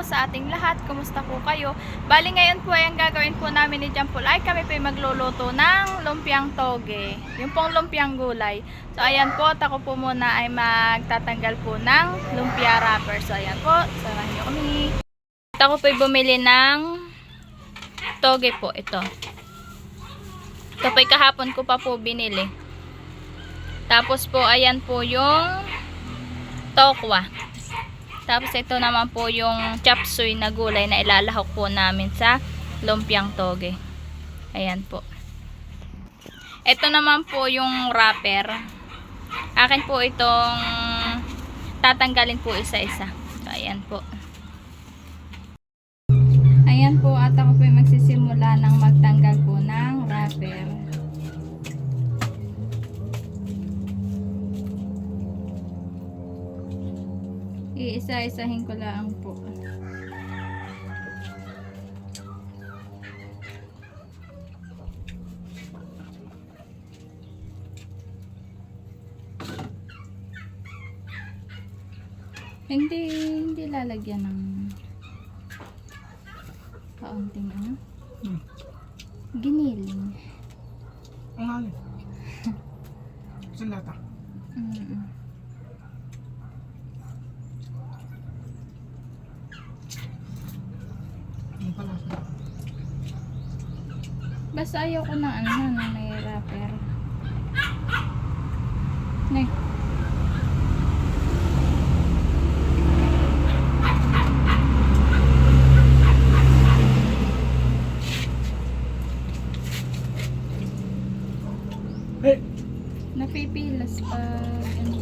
po sa ating lahat. Kumusta po kayo? Bali ngayon po ay ang gagawin po namin ni Jampol ay kami po ay magluluto ng lumpiang toge. Yung pong lumpiang gulay. So ayan po, at ako po muna ay magtatanggal po ng lumpia wrapper. So ayan po, samahan niyo kami. At ako po ay bumili ng toge po ito. Ito po ay kahapon ko pa po binili. Tapos po ayan po yung tokwa. Tapos ito naman po yung chop suey na gulay na ilalahok po namin sa lumpiang toge. Ayan po. Ito naman po yung wrapper. Akin po itong tatanggalin po isa-isa. So ayan po. Ayan po, at ako po yung magsisimula ng magtanggal po ng wrapper. Iisa-isahin ko lang po. Hindi lalagyan ng kaunting ano? Giniling. Ang halin. Sa lata. Ang palasa. Basta ayaw ko ng ano na may wrapper. Nay. Hey! Napipilas pa ano.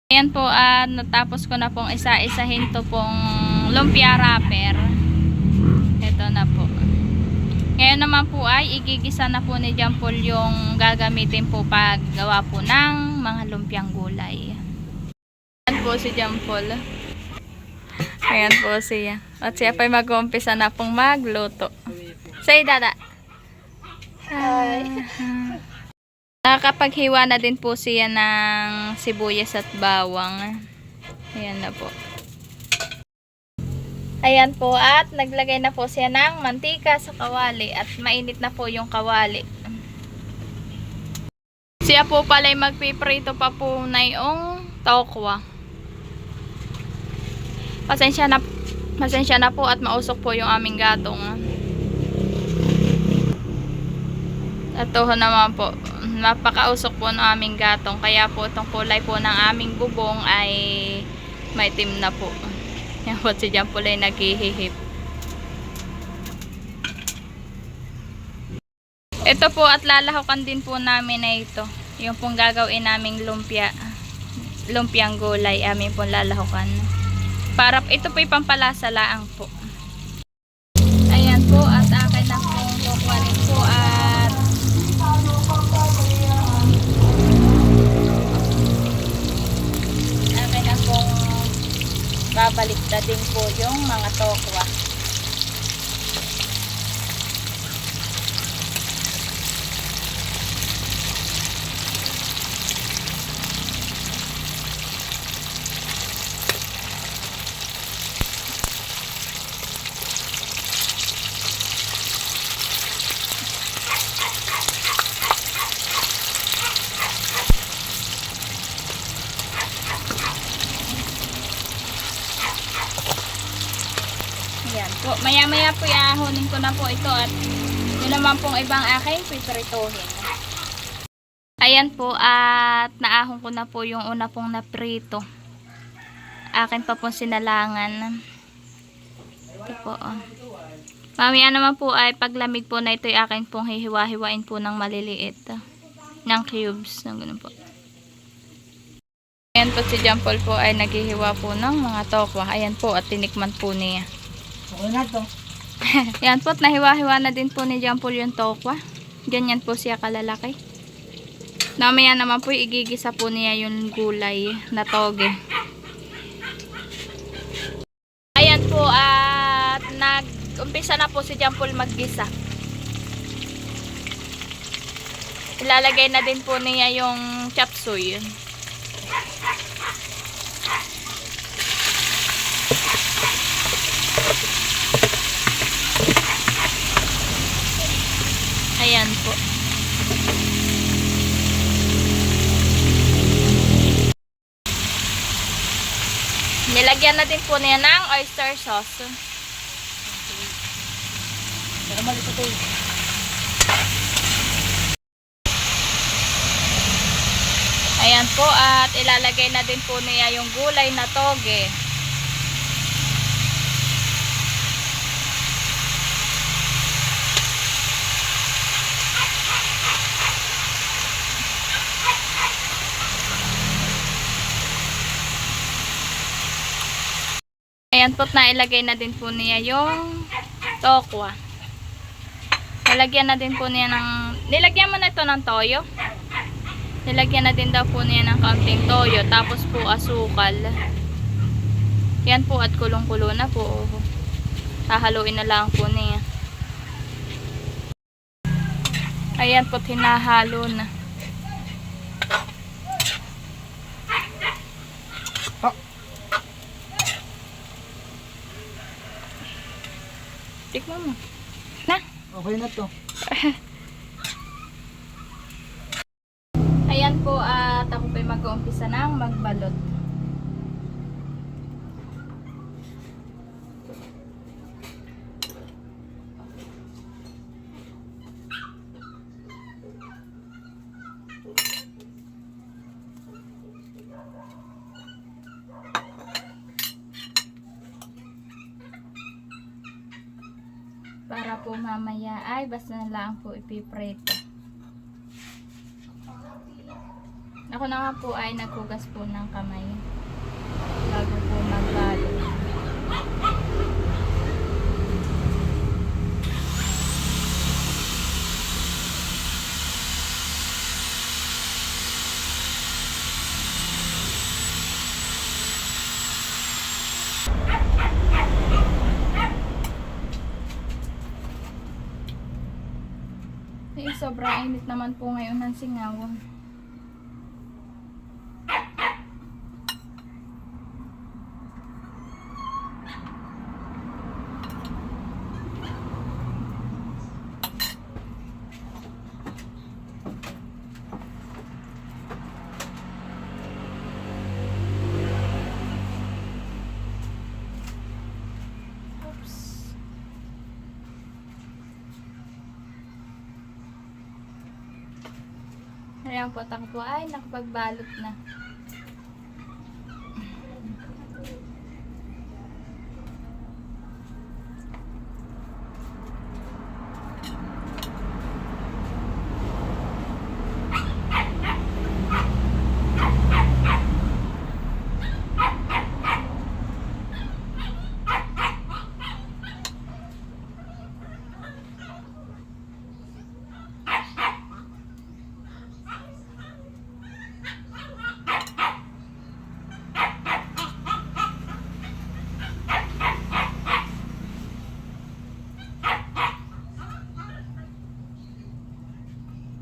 Ayan po, natapos ko na pong isa-isahin to pong lumpia wrapper. Ito na po. Ngayon naman po ay igigisa na po ni Jampol yung gagamitin po paggawa po ng mga lumpiang gulay. Ayan po si Jampol. Ayan po siya. At siya pa mag-uumpisa na pong magluto. Say dada. Hi. Nakakapaghiwa na din po siya ng sibuyas at bawang. Ayan na po. Ayan po, at naglagay na po siya ng mantika sa kawali at mainit na po yung kawali. Siya po pala magpiprito pa po na yung tokwa. Pasensya na po at mausok po yung aming gatong. At ito naman po, napakausok po ng aming gatong. Kaya po itong kulay po ng aming bubong ay maitim na po. Yan po si Jampol ay naghihihip. Ito po, at lalahokan din po namin na ito. Yung pong gagawin naming lumpiang gulay, amin pong lalahokan. Para ito po yung pampalasa laang po. Ayan po, at akin na pong kukuhanin po at akin na pong babaliktad din po yung mga tokwa. Ayan po. Maya-maya po iahonin ko na po ito at yun naman pong ibang aking piprituhin. Ayan po, at naahon ko na po yung una pong naprito. Akin pa pong sinalangan. Ito po. Mamaya naman po ay paglamig po na ito ay akin pong hihiwa-hiwain po ng maliliit. Ng cubes. Ganun po. Ayan po si Jampol po ay naghihiwa po ng mga tokwa. Ayan po, at tinikman po niya. Okay na to. Yan po, nahiwa-hiwa na din po ni Jampol yung tokwa. Ganyan po siya kalalaki. Namaya naman po igigisa po niya yung gulay na toge. Ayan po, at nag-umpisa na po si Jampol maggisa. Ilalagay na din po niya yung chop suey. Ayan po. Nilagyan na din po niya ng oyster sauce. Pero mali ito eh. Ayan po, at ilalagay na din po niya yung gulay na toge. Ayan po, na ilagay na din po niya yung tokwa. Nilagyan na din po niya ng, nilagyan mo na ito ng toyo. Nilagyan na din daw po niya ng kaunting toyo, tapos po asukal. Yan po, at kulong-kulo na po. Hahaluin na lang po niya. Ayan po, hinahalo na. Oh, Tikman mo. Na? okay na to. Ayan po, at ako po'y mag-uumpisa ng magbalot. Para po mamaya ay basta na lang po ipiprito. Ako na nga po ay naghugas po ng kamay bago po magbalot. Sobrang init naman po ngayon ng singaw. Ayan po, ako po ay nakapagbalot na.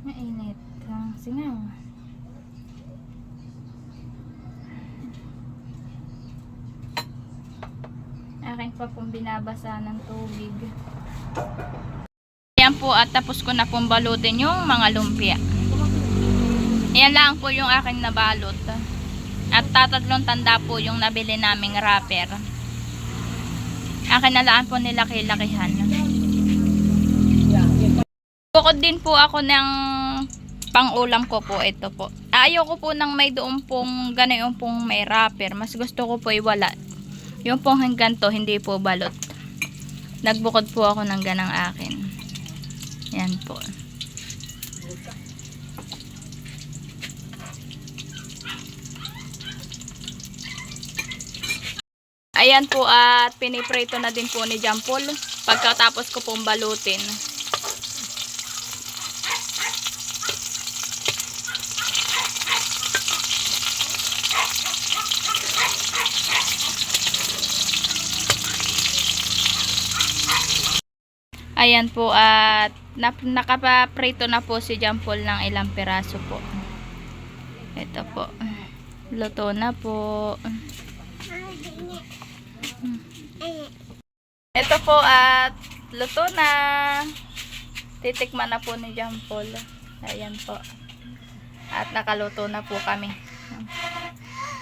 Mainit ang singaw. Akin pa pong binabasa ng tubig. Ayan po, at tapos ko na pong balutin yung mga lumpia. Ayan lang po yung aking nabalot. At tatatlong tanda po yung nabili naming wrapper. Akin na lang po nilaki-lakihan. Bukod din po ako ng pang-ulam ko po, ito po. Ayoko po ng may doon pong gano'n pong may wrapper. Mas gusto ko po iwala. Yung pong ganito, hindi po balot. Nagbukod po ako ng ganang akin. Yan po. Ayan po, at piniprito na din po ni Jampol. Pagkatapos ko pong balutin. Ayan po, at Nakapaprito na po si John Paul ng ilang piraso po. Ito po. Luto na po. Ito po at luto na. Titikman na po ni John Paul. Ayan po. At nakaluto na po kami.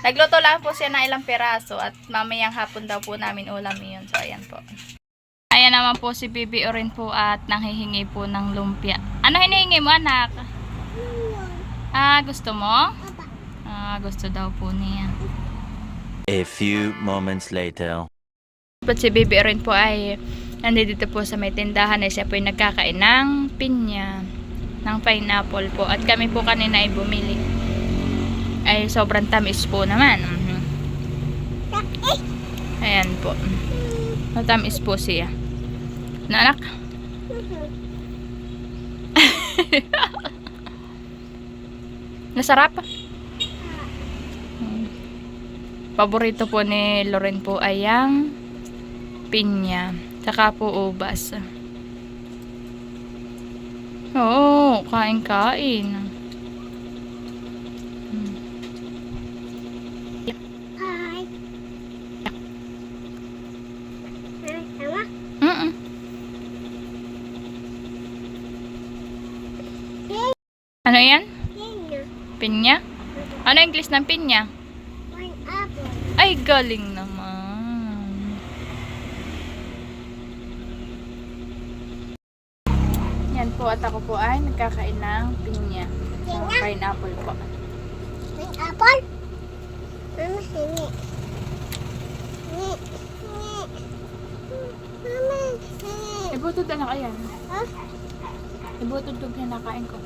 Nagluto lang po siya ng ilang piraso at mamayang hapon daw po namin ulam yun. So ayan po. Ayan naman po si Bibi Orin po at nanghihingi po ng lumpia. Ano hinihingi mo, anak? Gusto mo? Gusto daw po niya. A few moments later. But si Bibi Orin po ay nandito po sa may tindahan ay siya po ay nagkakain ng pinya, ng pineapple po. At kami po kanina ay bumili. Ay sobrang tamis po naman. Ayan po. Matamis po siya. Anak? Nasarap? Paborito po ni Loren po ay ang pinya. Saka po ubas. Oo, kain-kain. Ano yan? Pinya? Ano English ng pinya? Ay, galing naman. Yan po at ako po ay nagkakain ng pinya. Pineapple po. Pineapple? Mama, hingi. Mama, hingi. Ibutod na ayan. Ha? Ibutod na nakain ko.